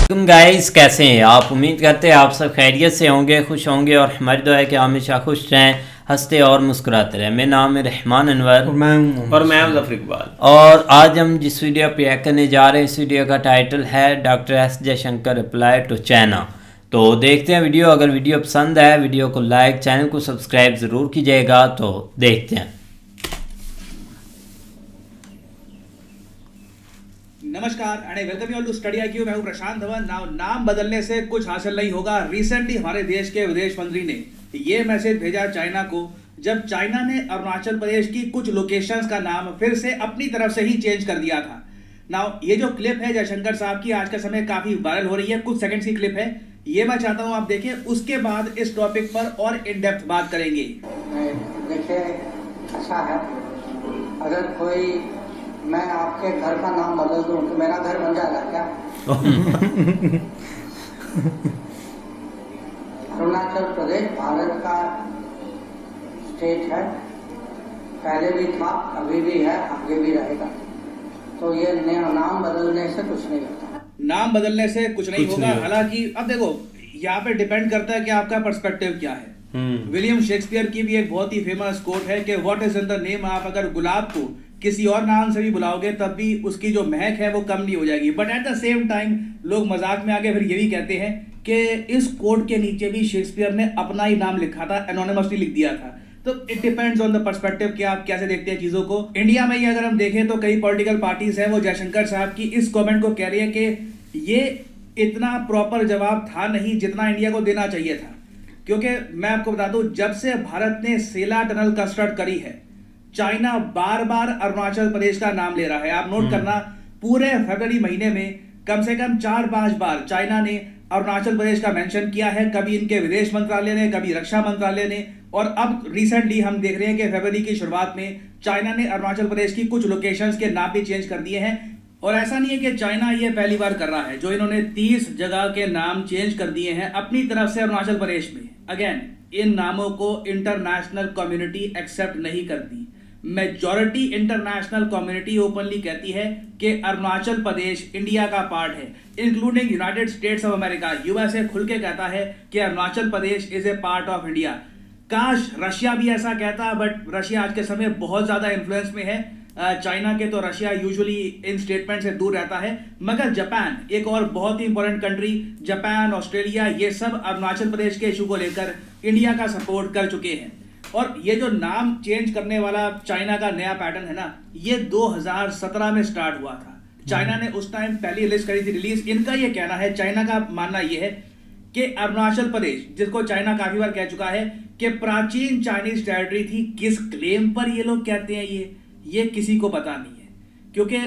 तुम गाइस कैसे हैं आप। उम्मीद करते हैं आप सब खैरियत से होंगे, खुश होंगे और हमारी दुआ है कि हमेशा खुश रहें, हंसते और मुस्कुराते रहें। मेरा नाम है रहमान अनवर और मैं ज़फ़र इकबाल। और आज हम जिस वीडियो पे रिएक्ट करने जा रहे हैं इस वीडियो का टाइटल है doctor S Jaishankar reply to China. तो देखते हैं वीडियो। अगर वीडियो पसंद है वीडियो को लाइक, चैनल को सब्सक्राइब ज़रूर कीजिएगा। तो देखते हैं। नमस्कार and welcome you all to study IQ। मैं हूं प्रशांत धवन। नाम बदलने से कुछ हासिल नहीं होगा। रिसेंटली हमारे देश के विदेश मंत्री ने ये मैसेज भेजा चाइना को, जब चाइना ने अरुणाचल प्रदेश की कुछ लोकेशंस का नाम फिर से अपनी तरफ से ही चेंज कर दिया था। नाउ ये जो क्लिप है जयशंकर साहब की आज के समय काफी वायरल हो रही है, कुछ सेकंड्स की क्लिप है, ये मैं चाहता हूं आप देखें। उसके बाद इस टॉपिक पर और इन डेप्थ बात करेंगे। देखिए, अच्छा है अगर कोई मैं आपके घर का नाम बदल दूं तो मेरा घर बन जाएगा क्या? अरुणाचल प्रदेश भारत का स्टेट है, पहले भी था, अभी भी है, आगे भी रहेगा। तो ये नाम बदलने से कुछ नहीं होता। नाम बदलने से कुछ नहीं होगा। हालांकि अब देखो यहाँ पे डिपेंड करता है कि आपका पर्सपेक्टिव क्या है। विलियम शेक्सपियर की भी एक बहुत ही फेमस कोट है कि what is in the name. आप अगर गुलाब को किसी और नाम से भी बुलाओगे तब भी उसकी जो महक है वो कम नहीं हो जाएगी। But at the same time लोग मजाक में आके फिर ये भी कहते हैं कि इस कोट के नीचे भी शेक्सपियर ने अपना ही नाम लिखा था, एनोनिमसली लिख दिया था। तो it depends on the perspective कि आप कैसे देखते हैं चीजों को। इंडिया में ही अगर हम देखें तो कई पॉलिटिकल पार्टीज हैं वो जयशंकर साहब की इस कमेंट को कह रही है कि ये इतना प्रॉपर जवाब था नहीं जितना इंडिया को देना चाहिए था। क्योंकि मैं आपको बता दूं, जब से भारत ने सेला टनल कंस्ट्रक्ट करी है, चाइना बार बार अरुणाचल प्रदेश का नाम ले रहा है। आप नोट करना, पूरे फरवरी महीने में कम से कम 4-5 बार चाइना ने अरुणाचल प्रदेश का मेंशन किया है। कभी इनके विदेश मंत्रालय ने, कभी रक्षा मंत्रालय ने, और अब रिसेंटली हम देख रहे हैं कि फरवरी की शुरुआत में चाइना ने अरुणाचल प्रदेश की कुछ लोकेशंस के नाम भी चेंज कर दिए हैं। और ऐसा नहीं है कि चाइना ये पहली बार कर रहा है, जो इन्होंने 30 जगह के नाम चेंज कर दिए हैं अपनी तरफ से अरुणाचल प्रदेश में। अगेन, इन नामों को इंटरनेशनल कम्युनिटी एक्सेप्ट नहीं करती। मेजॉरिटी इंटरनेशनल कम्युनिटी ओपनली कहती है कि अरुणाचल प्रदेश इंडिया का पार्ट है, including United States of America. USA खुल के कहता है कि Arunachal Pradesh is a part of India. काश रशिया भी ऐसा कहता, बट रशिया आज के समय बहुत ज्यादा इन्फ्लुएंस में है चाइना के, तो रशिया यूजुअली इन स्टेटमेंट से दूर रहता है। मगर जापान, एक और बहुत ही इंपॉर्टेंट कंट्री, जापान, ऑस्ट्रेलिया, ये सब अरुणाचल प्रदेश के इशू को लेकर इंडिया का सपोर्ट कर चुके हैं। और ये जो नाम चेंज करने वाला चाइना का नया पैटर्न है ना, ये 2017 में स्टार्ट हुआ था। चाइना ने उस टाइम पहली लिस्ट करी थी रिलीज। इनका ये कहना है, चाइना का मानना ये है कि अरुणाचल प्रदेश, जिसको चाइना काफी बार कह चुका है कि प्राचीन चाइनीज टेरिटरी थी, किस क्लेम पर ये लोग कहते हैं ये किसी को पता नहीं है। क्योंकि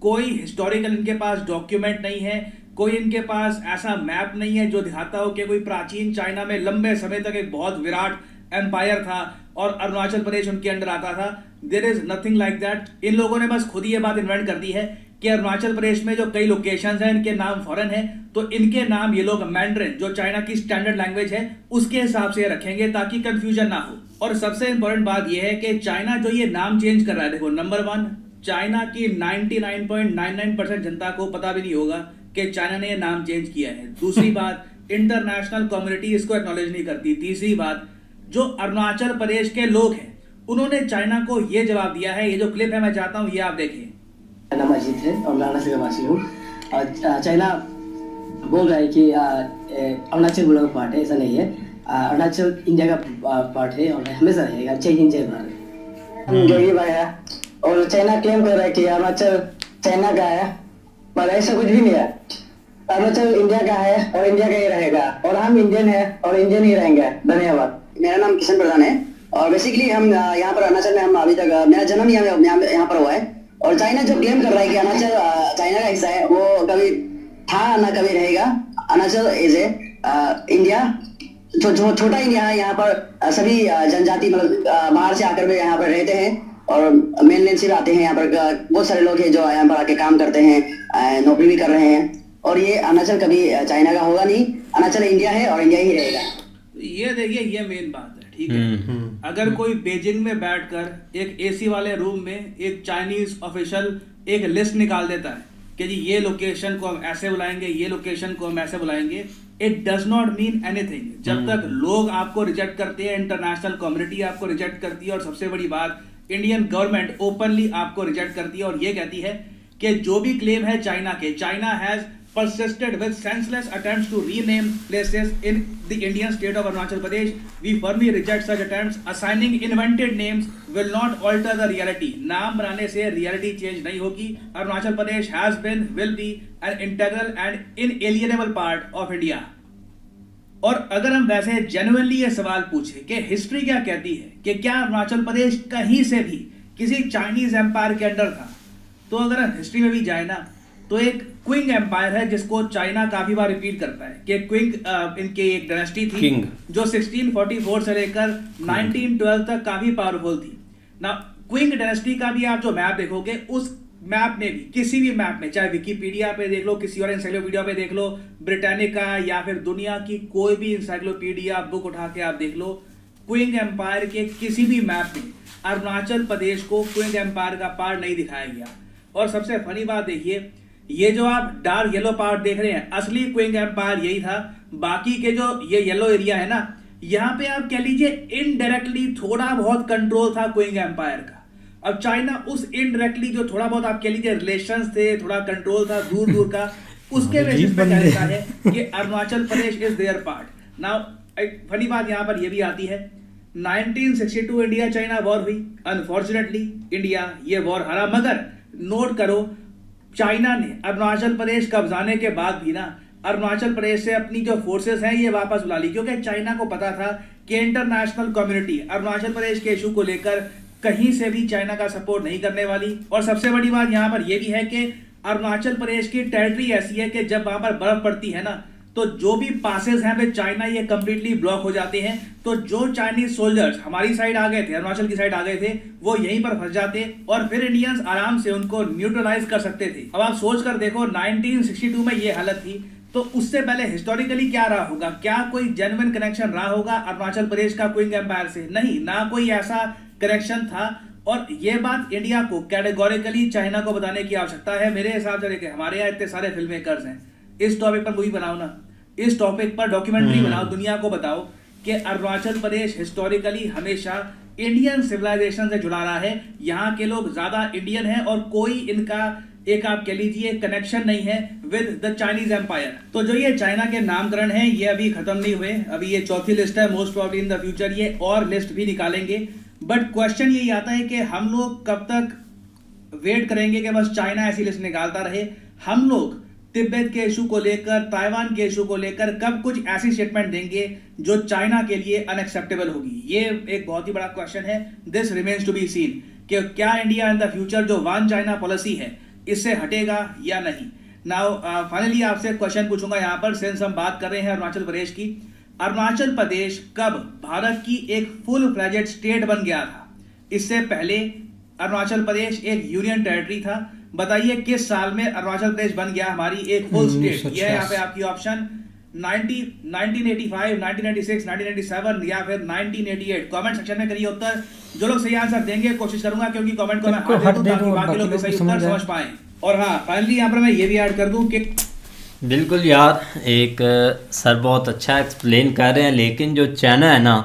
कोई हिस्टोरिकल इनके पास डॉक्यूमेंट नहीं है, कोई इनके पास ऐसा मैप नहीं है जो दिखाता हो कि कोई प्राचीन चाइना में लंबे समय तक एक बहुत विराट एम्पायर था और अरुणाचल प्रदेश उनके अंडर आता था। There is nothing like that. इन लोगों ने बस खुद ही ये बात इन्वेंट कर दी है कि अरुणाचल प्रदेश में जो कई लोकेशंस हैं इनके नाम फॉरेन है, तो इनके नाम ये लोग मैंड्रिन, जो चाइना की स्टैंडर्ड लैंग्वेज है, उसके हिसाब से रखेंगे ताकि कंफ्यूजन ना हो। और सबसे इंपॉर्टेंट बात यह है कि चाइना जो ये नाम चेंज कर रहा है, देखो, नंबर 1, चाइना की 99.99% जनता को पता भी नहीं होगा कि चाइना ने ये नाम चेंज किया है। दूसरी बात, इंटरनेशनल कम्युनिटी इसको एक्नॉलेज नहीं करती। तीसरी बात, जो अरुणाचल प्रदेश के लोग हैं उन्होंने चाइना को ये जवाब दिया है। ये जो क्लिप है मैं चाहता हूँ ये आप देखिए। नाम अजीत है और अरुणाचल का वासी हूँ। चाइना बोल रहा है कि अरुणाचल गुड़ा का पार्ट है, ऐसा नहीं है। अरुणाचल इंडिया का पार्ट है और हमेशा रहेगा। जय हिंद, जय भारत। जो ये भाई है और चाइना क्लेम कर रहा है कि अरुणाचल चाइना का है, पर ऐसा कुछ भी नहीं है। अरुणाचल इंडिया का है और इंडिया का ही रहेगा, और हम इंडियन है और इंडियन ही रहेंगे। धन्यवाद। मेरा नाम किशन प्रधान है और बेसिकली हम यहाँ पर अरुणाचल में, हम अभी तक, मेरा जन्म यहाँ पर हुआ है। और चाइना जो क्लेम कर रहा है कि अरुणाचल चाइना का हिस्सा है, वो कभी था ना कभी रहेगा। अरुणाचल इज ए इंडिया, जो छोटा इंडिया है। यहाँ पर सभी जनजाति मतलब बाहर से आकर भी यहाँ पर रहते हैं और मेनलैंड से आते हैं। यहाँ पर बहुत सारे लोग हैं जो यहाँ पर आके काम करते हैं, नौकरी भी कर रहे हैं। और ये अरुणाचल कभी चाइना का होगा नहीं। अरुणाचल इंडिया है और इंडिया ही रहेगा। ये देखिए, ये मेन बात है। ठीक है। अगर कोई बीजिंग में बैठकर एक एसी वाले रूम में एक चाइनीज ऑफिशियल एक लिस्ट निकाल देता है कि जी ये लोकेशन को हम ऐसे बुलाएंगे, ये लोकेशन को हम ऐसे बुलाएंगे, it does not mean anything. जब तक लोग आपको रिजेक्ट करते हैं, इंटरनेशनल कम्युनिटी आपको रिजेक्ट करती है, और सबसे बड़ी बात इंडियन गवर्नमेंट ओपनली आपको रिजेक्ट करती है और ये कहती है कि जो भी क्लेम है चाइना के, China has persisted with senseless attempts to rename places in the Indian state of Arunachal Pradesh. We firmly reject such attempts. Assigning invented names will not alter the reality. नाम बनाने से reality change नहीं होगी. Arunachal Pradesh has been, will be an integral and inalienable part of India. और अगर हम वैसे genuinely ये सवाल पूछे कि हिस्ट्री क्या कहती है कि क्या अरुणाचल प्रदेश कहीं से भी किसी चाइनीज एम्पायर के अंडर था, तो अगर हम हिस्ट्री में भी जाए ना, तो एक क्विंग एम्पायर है जिसको चाइना काफी बार रिपीट करता है कि क्विंग इनकी एक डायनेस्टी थी जो 1644 से लेकर 1912 तक काफी पावरफुल थी ना। क्विंग डायनेस्टी का भी आप जो मैप देखोगे, उस मैप में भी, किसी भी मैप में, चाहे विकिपीडिया पे देख लो, किसी और इंसाइक्लोपीडिया पे देख लो, ब्रिटानिका या फिर दुनिया की कोई भी इंसाइक्लोपीडिया बुक उठा के आप देख लो, क्विंग एम्पायर के किसी भी मैप में अरुणाचल प्रदेश को क्विंग एम्पायर का पार्ट नहीं दिखाया गया। और सबसे फनी बात देखिए, ये जो आप डार्क येलो पार्ट देख रहे हैं, असली क्विंग एम्पायर यही था। बाकी के जो ये येलो एरिया है ना, यहाँ पे आप कह लीजिए इनडायरेक्टली थोड़ा बहुत कंट्रोल था क्विंग एम्पायर का। अब चाइना उस इनडायरेक्टली जो थोड़ा बहुत आप कह लीजिए रिलेशंस थे, थोड़ा कंट्रोल था दूर दूर का, उसके बेसिस पे कहता है कि Arunachal Pradesh is their part. Now funny बात यहाँ पर ये भी आती है, 1962 इंडिया चाइना वॉर हुई, अनफॉर्चुनेटली इंडिया ये वॉर हारा, मगर नोट करो चाइना ने अरुणाचल प्रदेश कब्जाने के बाद भी ना अरुणाचल प्रदेश से अपनी जो फोर्सेस हैं ये वापस बुला ली, क्योंकि चाइना को पता था कि इंटरनेशनल कम्युनिटी अरुणाचल प्रदेश के इशू को लेकर कहीं से भी चाइना का सपोर्ट नहीं करने वाली। और सबसे बड़ी बात यहाँ पर यह भी है कि अरुणाचल प्रदेश की टेरिटरी ऐसी है कि जब वहां पर बर्फ पड़ती है ना, तो जो भी पासेस हैं वे चाइना ये कंप्लीटली ब्लॉक हो जाते हैं। तो जो चाइनीज सोल्जर्स हमारी साइड आ गए थे, अरुणाचल की साइड आ गए थे, वो यहीं पर फंस जाते और फिर इंडियंस आराम से उनको न्यूट्रलाइज कर सकते थे। अब आप सोच कर देखो 1962 में ये हालत थी, तो उससे पहले हिस्टोरिकली क्या रहा होगा? क्या कोई जेन्युइन कनेक्शन रहा होगा अरुणाचल प्रदेश का क्विंग एम्पायर से? नहीं, ना कोई ऐसा कनेक्शन था। और ये बात इंडिया को कैटेगोरिकली चाइना को बताने की आवश्यकता है मेरे हिसाब से। देखिए हमारे यहाँ इतने सारे फिल्म मेकर्स हैं, इस टॉपिक पर मूवी बनाओ ना, इस टॉपिक पर डॉक्यूमेंट्री बनाओ, दुनिया को बताओ कि अरुणाचल प्रदेश हिस्टोरिकली हमेशा इंडियन सिविलाइजेशन से जुड़ा रहा है। यहाँ के लोग ज्यादा इंडियन हैं और कोई इनका एक आप कह लीजिए कनेक्शन नहीं है विद द चाइनीज एम्पायर। तो जो ये चाइना के नामकरण है ये अभी खत्म नहीं हुए, अभी ये चौथी लिस्ट है, most probably in the future ये और लिस्ट भी निकालेंगे। बट क्वेश्चन यही आता है कि हम लोग कब तक वेट करेंगे कि बस चाइना ऐसी लिस्ट निकालता रहे? हम लोग तिब्बत के इशू को लेकर, ताइवान के इशू को लेकर कब कुछ ऐसी स्टेटमेंट देंगे जो चाइना के लिए अनएक्सेप्टेबल होगी? ये एक बहुत ही बड़ा क्वेश्चन है। This remains to be seen कि क्या इंडिया इन द फ्यूचर जो वन चाइना पॉलिसी है इससे हटेगा या नहीं। नाउ फाइनली आपसे क्वेश्चन पूछूंगा यहाँ पर, सिंस हम बात कर रहे हैं अरुणाचल प्रदेश की। अरुणाचल प्रदेश कब भारत की एक फुल फ्लेजेड स्टेट बन गया था? इससे पहले अरुणाचल प्रदेश एक यूनियन टेरिटरी था। बताइए किस साल में अरुणाचल प्रदेश बन गया हमारी एक फुल स्टेट? यह है यहाँ पे आपकी ऑप्शन 1985, 1996, 1997 या फिर 1988। कमेंट सेक्शन में करिए उत्तर। जो लोग सही आंसर देंगे कोशिश करूंगा क्योंकि कमेंट को मैं हाथ दे दूं ताकि बाकी लोग भी सही उत्तर समझ पाएं। और हाँ, फाइनली यहाँ पर मैं ये भी ऐड कर दूं कि बिल्कुल यार, एक सर बहुत अच्छा एक्सप्लेन कर रहे हैं, लेकिन जो चाइना है ना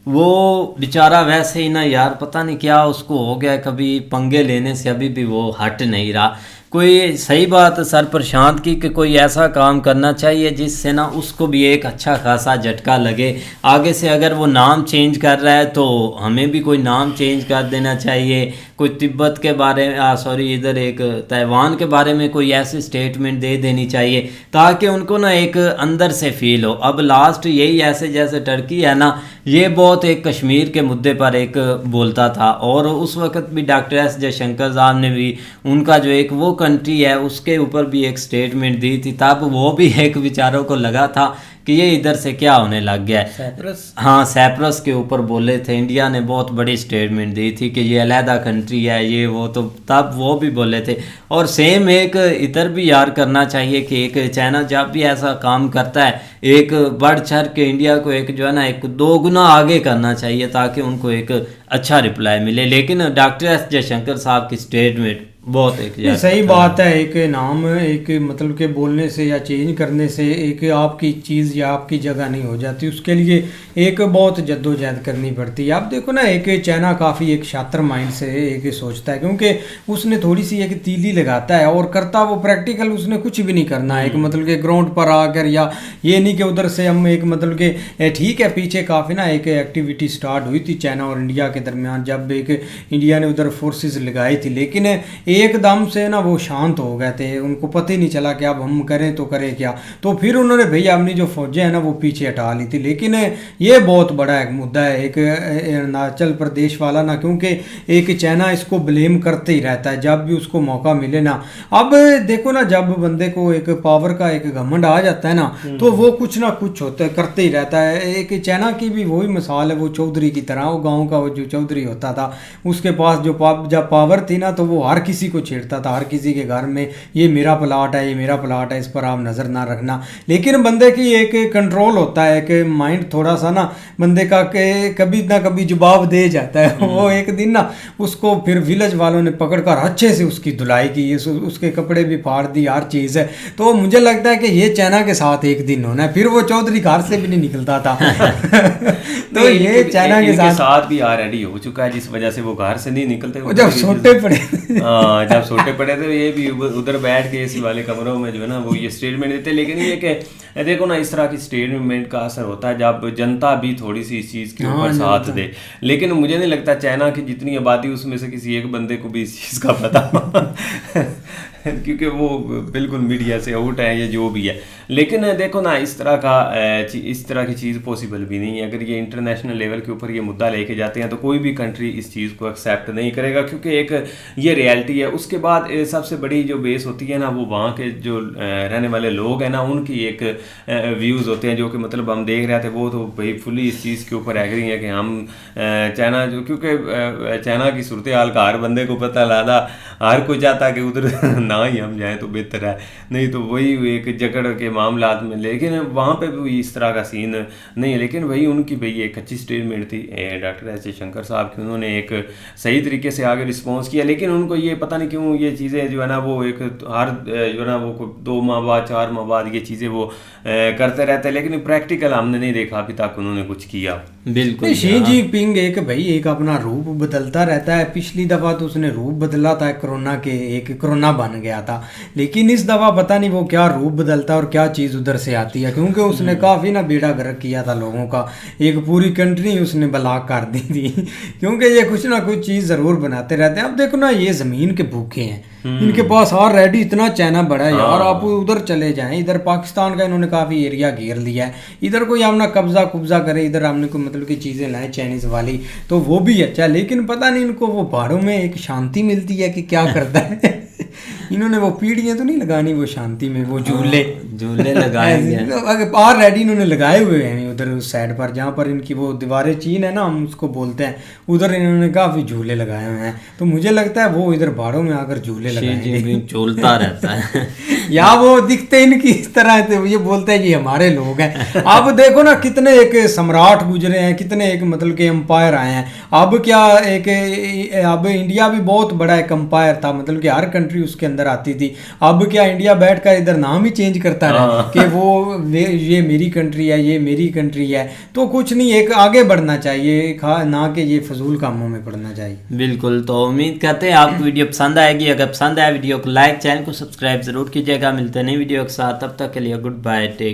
वो बेचारा वैसे ही ना यार, पता नहीं क्या उसको हो गया, कभी पंगे लेने से अभी भी वो हट नहीं रहा। कोई सही बात सर प्रशांत की कि कोई ऐसा काम करना चाहिए जिससे ना उसको भी एक अच्छा खासा झटका लगे। आगे से अगर वो नाम चेंज कर रहा है तो हमें भी कोई नाम चेंज कर देना चाहिए। कोई तिब्बत के बारे में इधर एक ताइवान के बारे में कोई ऐसी स्टेटमेंट दे देनी चाहिए ताकि उनको ना एक अंदर से फील हो। अब लास्ट यही ऐसे जैसे टर्की है ना, ये बहुत एक कश्मीर के मुद्दे पर एक बोलता था और उस वक्त भी डॉक्टर एस जयशंकर साहब ने भी उनका जो एक वो कंट्री है उसके ऊपर भी एक स्टेटमेंट दी थी, तब वो भी एक विचारों को लगा था कि ये इधर से क्या होने लग गया है। सैप्रस, हाँ, सैप्रस के ऊपर बोले थे, इंडिया ने बहुत बड़ी स्टेटमेंट दी थी कि ये अलहदा कंट्री है ये वो, तो तब वो भी बोले थे। और सेम एक इधर भी यार करना चाहिए कि एक चाइना जब भी ऐसा काम करता है एक बढ़ चढ़ के इंडिया को एक जो है ना एक 2 गुना आगे करना चाहिए ताकि उनको एक अच्छा रिप्लाई मिले। लेकिन डॉक्टर एस जयशंकर साहब की स्टेटमेंट बहुत एक नहीं, सही बात है। एक नाम एक मतलब के बोलने से या चेंज करने से एक आपकी चीज़ या आपकी जगह नहीं हो जाती, उसके लिए एक बहुत जद्दोजहद करनी पड़ती है। आप देखो ना, एक चाइना काफ़ी एक शातिर माइंड से एक सोचता है, क्योंकि उसने थोड़ी सी एक तीली लगाता है और करता वो प्रैक्टिकल, उसने कुछ भी नहीं करना है। एक मतलब के ग्राउंड पर आकर, या ये नहीं कि उधर से हम एक मतलब के ठीक है पीछे काफ़ी ना एक एक्टिविटी स्टार्ट हुई थी चाइना और इंडिया के दरमियान, जब एक इंडिया ने उधर फोर्सेस लगाई थी, लेकिन एकदम से ना वो शांत हो गए थे, उनको पता ही नहीं चला कि अब हम करें तो करें क्या। तो फिर उन्होंने भैया अपनी जो फौजें हैं ना वो पीछे हटा ली थी। लेकिन ये बहुत बड़ा एक मुद्दा है एक अरुणाचल प्रदेश वाला ना, क्योंकि एक चाइना इसको ब्लेम करते ही रहता है जब भी उसको मौका मिले ना। अब देखो ना, जब बंदे को एक पावर का एक घमंड आ जाता है ना तो वो कुछ ना कुछ होता है, करते ही रहता है। एक चाइना की भी वही मिसाल है, वो चौधरी की तरह, वो गाँव का वो जो चौधरी होता था उसके पास जो जब पावर थी ना तो वो हर किसी को छेड़ता था, हर किसी के घर में ये मेरा प्लाट है, ये मेरा प्लाट है, इस पर आप नज़र ना रखना। लेकिन बंदे की एक कंट्रोल होता है, एक माइंड थोड़ा सा ना बंदे का कभी ना कभी जवाब दे जाता है। वो एक दिन ना उसको फिर विलेज वालों ने पकड़कर अच्छे से उसकी धुलाई की, उसके कपड़े भी फाड़ दी, हर चीज़ है। तो मुझे लगता है कि ये चाइना के साथ एक दिन होना है, फिर वो चौधरी घर से भी नहीं निकलता था। तो ये चाइना के साथ भी ऑलरेडी हो चुका है, जिस वजह से वो घर से नहीं निकलते। जब छोटे पड़े जब छोटे पड़े थे ये भी उधर बैठ के एसी वाले कमरों में जो है ना वो ये स्टेटमेंट देते। लेकिन ये कि देखो ना, इस तरह की स्टेटमेंट का असर होता है जब जनता भी थोड़ी सी इस चीज़ के ऊपर साथ दे। लेकिन मुझे नहीं लगता चाइना की जितनी आबादी उसमें से किसी एक बंदे को भी इस चीज़ का पता क्योंकि वो बिल्कुल मीडिया से आउट है या जो भी है। लेकिन देखो ना, इस तरह की चीज़ पॉसिबल भी नहीं है। अगर ये इंटरनेशनल लेवल के ऊपर ये मुद्दा लेके जाते हैं तो कोई भी कंट्री इस चीज़ को एक्सेप्ट नहीं करेगा, क्योंकि एक ये रियलिटी है। उसके बाद सबसे बड़ी जो बेस होती है ना वो वहाँ के जो रहने वाले लोग हैं ना उनकी एक व्यूज़ होते हैं, जो कि मतलब हम देख रहे थे वो तो भाई फुली इस चीज़ के ऊपर एग्री है कि हम चाइना जो, क्योंकि चाइना की सूरत हाल का हर बंदे को पता लगा, हर कोई चाहता कि उधर ना ही हम जाएं तो बेहतर है, नहीं तो वही एक जकड़ के मामलात में। लेकिन वहाँ पे भी इस तरह का सीन नहीं है। लेकिन वही उनकी भाई एक अच्छी स्टेटमेंट थी डॉक्टर एस जयशंकर साहब की, उन्होंने एक सही तरीके से आगे रिस्पॉन्स किया। लेकिन उनको ये पता नहीं क्यों ये चीज़ें जो है ना वो एक हर जो है ना वो 2 माह बाद 4 माह बाद ये चीज़ें वो करते रहते हैं। लेकिन प्रैक्टिकल हमने नहीं देखा अभी तक उन्होंने कुछ किया। बिल्कुल शी जिनपिंग एक भाई एक अपना रूप बदलता रहता है। पिछली दफ़ा तो उसने रूप बदला था कोरोना के, एक कोरोना बन गया था, लेकिन इस दफ़ा पता नहीं वो क्या रूप बदलता है और क्या चीज़ उधर से आती है, क्योंकि उसने काफ़ी ना बेड़ा गर्क किया था लोगों का, एक पूरी कंट्री उसने ब्लॉक कर दी थी क्योंकि ये कुछ ना कुछ चीज़ ज़रूर बनाते रहते हैं। अब देखो ना, ये ज़मीन के भूखे हैं, इनके पास ऑलरेडी इतना चाइना बड़ा है यार, आप उधर चले जाएं। इधर पाकिस्तान का इन्होंने काफ़ी एरिया घेर लिया है, इधर कोई अपना कब्जा करे, इधर हमने को मतलब की चीज़ें लाए चाइनीज़ वाली, तो वो भी अच्छा। लेकिन पता नहीं इनको वो पहाड़ों में एक शांति मिलती है कि क्या करता है इन्होंने वो पीढ़ियाँ तो नहीं लगानी वो शांति में, वो झूले लगाए ऑलरेडी इन्होंने लगाए हुए हैं उधर उस साइड पर, जहाँ पर इनकी वो दीवारें चीन है ना हम उसको बोलते हैं, उधर इन्होंने काफ़ी झूले लगाए हुए हैं। तो मुझे लगता है वो इधर पहाड़ों में आकर झूले लगाएंगे, झूलता रहता है या वो दिखते इनकी इस तरह तो ये बोलते हैं ये हमारे लोग हैं। अब देखो ना कितने एक सम्राट गुजरे हैं, कितने एक मतलब के एम्पायर आए हैं। अब क्या एक अब इंडिया भी बहुत बड़ा एक एम्पायर था, मतलब कि हर कंट्री उसके अंदर आती थी। अब क्या इंडिया बैठकर इधर नाम ही चेंज करता रहा कि वो ये मेरी कंट्री है, ये मेरी कंट्री है। तो कुछ नहीं, एक आगे बढ़ना चाहिए, ना कि ये फजूल कामों में पड़ना चाहिए। बिल्कुल। तो उम्मीद करते हैं आपको वीडियो पसंद आएगी। अगर पसंद आए वीडियो को लाइक, चैनल को सब्सक्राइब जरूर कीजिएगा। मिलते हैं नई वीडियो के साथ, तब तक के लिए गुड बाय, टेक